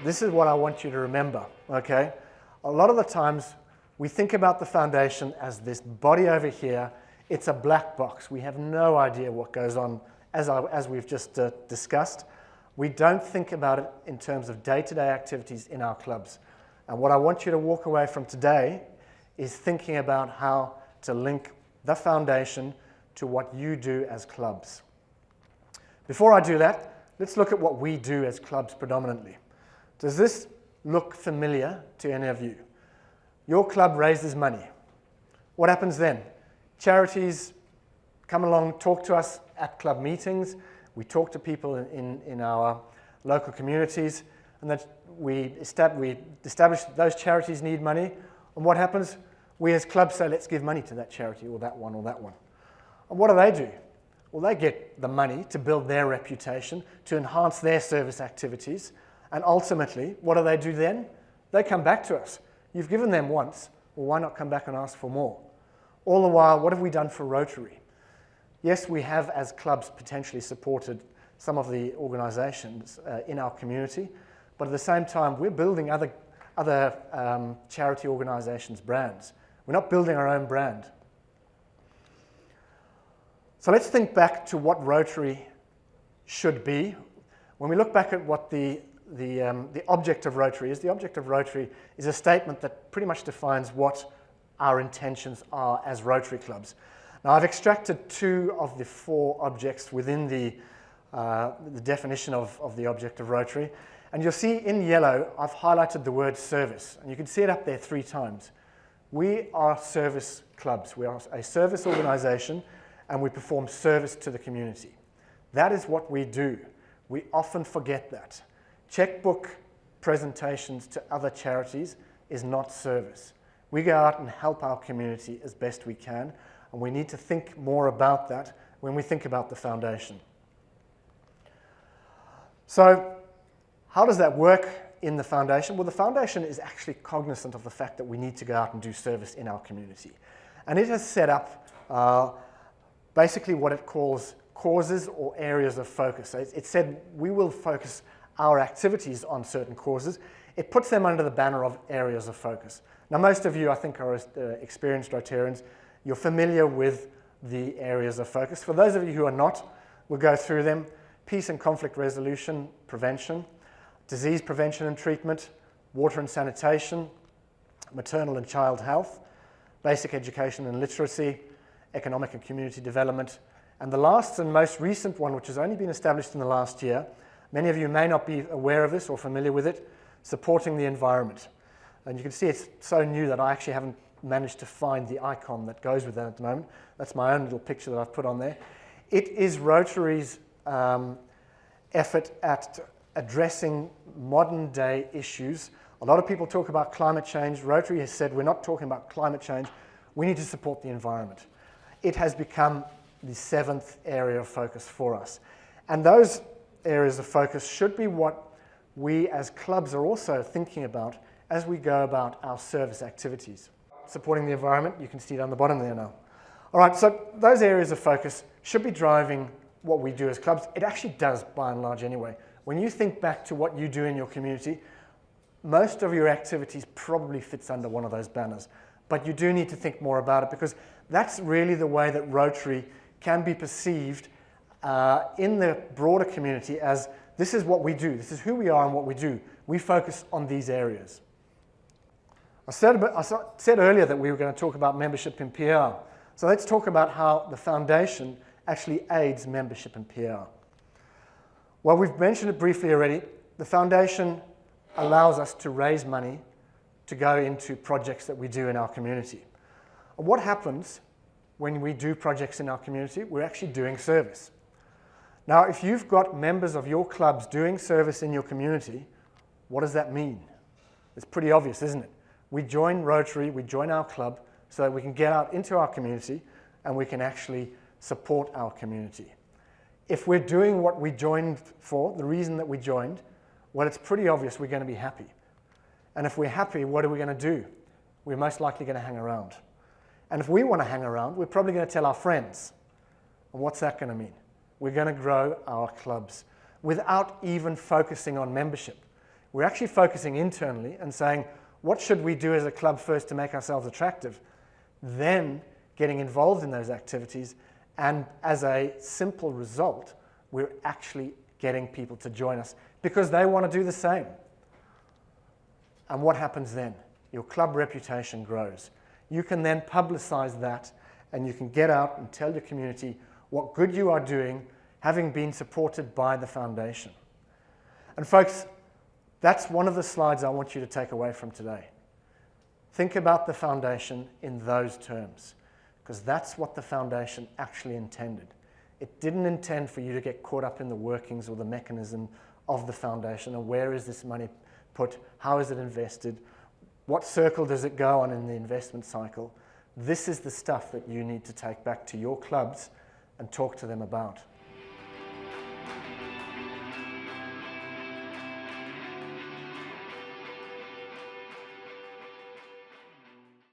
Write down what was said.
this is what I want you to remember, okay? A lot of the times we think about the foundation as this body over here. It's a black box. We have no idea what goes on, as we've just discussed. We don't think about it in terms of day-to-day activities in our clubs. And what I want you to walk away from today is thinking about how to link the foundation to what you do as clubs. Before I do that, let's look at what we do as clubs predominantly. Does this look familiar to any of you? Your club raises money. What happens then? Charities come along, talk to us at club meetings. We talk to people in our local communities, and that we establish that those charities need money. And what happens? We as clubs say, let's give money to that charity or that one or that one. And what do? Well, they get the money to build their reputation, to enhance their service activities. And ultimately, what do then? They come back to us. You've given them once, well, why not come back and ask for more? All the while, what have we done for Rotary? Yes, we have, as clubs, potentially supported some of the organisations in our community, but at the same time, we're building other charity organisations' brands. We're not building our own brand. So let's think back to what Rotary should be. When we look back at what the object of Rotary is, the object of Rotary is a statement that pretty much defines what our intentions are as Rotary clubs. Now, I've extracted 2 of the 4 objects within the definition of the object of Rotary. And you'll see in yellow, I've highlighted the word service. And you can see it up there 3 times. We are service clubs. We are a service organisation, and we perform service to the community. That is what we do. We often forget that. Checkbook presentations to other charities is not service. We go out and help our community as best we can, and we need to think more about that when we think about the foundation. So, how does that work in the foundation? Well, the foundation is actually cognizant of the fact that we need to go out and do service in our community. And it has set up basically what it calls causes or areas of focus. So it said we will focus our activities on certain causes. It puts them under the banner of areas of focus. Now, most of you, I think, are experienced Rotarians. You're familiar with the areas of focus. For those of you who are not, we'll go through them. Peace and conflict resolution, prevention, disease prevention and treatment, water and sanitation, maternal and child health, basic education and literacy, economic and community development, and the last and most recent one, which has only been established in the last year, many of you may not be aware of this or familiar with it, supporting the environment. And you can see it's so new that I actually haven't managed to find the icon that goes with that at the moment. That's my own little picture that I've put on there. It is Rotary's effort at addressing modern day issues. A lot of people talk about climate change. Rotary has said we're not talking about climate change, we need to support the environment. It has become the 7th area of focus for us. And those areas of focus should be what we as clubs are also thinking about as we go about our service activities. Supporting the environment, you can see it on the bottom there now. All right, so those areas of focus should be driving what we do as clubs. It actually does, by and large anyway. When you think back to what you do in your community, most of your activities probably fits under one of those banners. But you do need to think more about it, because that's really the way that Rotary can be perceived in the broader community as this is what we do, this is who we are and what we do. We focus on these areas. I said earlier that we were going to talk about membership in PR. So let's talk about how the foundation actually aids membership in PR. Well, we've mentioned it briefly already. The foundation allows us to raise money to go into projects that we do in our community. And what happens when we do projects in our community? We're actually doing service. Now, if you've got members of your clubs doing service in your community, what does that mean? It's pretty obvious, isn't it? We join Rotary, we join our club so that we can get out into our community and we can actually support our community. If we're doing what we joined for, the reason that we joined, well, it's pretty obvious we're going to be happy. And if we're happy, what are we going to do? We're most likely going to hang around. And if we want to hang around, we're probably going to tell our friends. And what's that going to mean? We're going to grow our clubs without even focusing on membership. We're actually focusing internally and saying, what should we do as a club first to make ourselves attractive? Then getting involved in those activities, and as a simple result, we're actually getting people to join us because they want to do the same. And what happens then? Your club reputation grows. You can then publicize that, and you can get out and tell your community what good you are doing, having been supported by the foundation. And folks, that's one of the slides I want you to take away from today. Think about the foundation in those terms, because that's what the foundation actually intended. It didn't intend for you to get caught up in the workings or the mechanism of the foundation, and where is this money put, how is it invested, what circle does it go on in the investment cycle. This is the stuff that you need to take back to your clubs and talk to them about.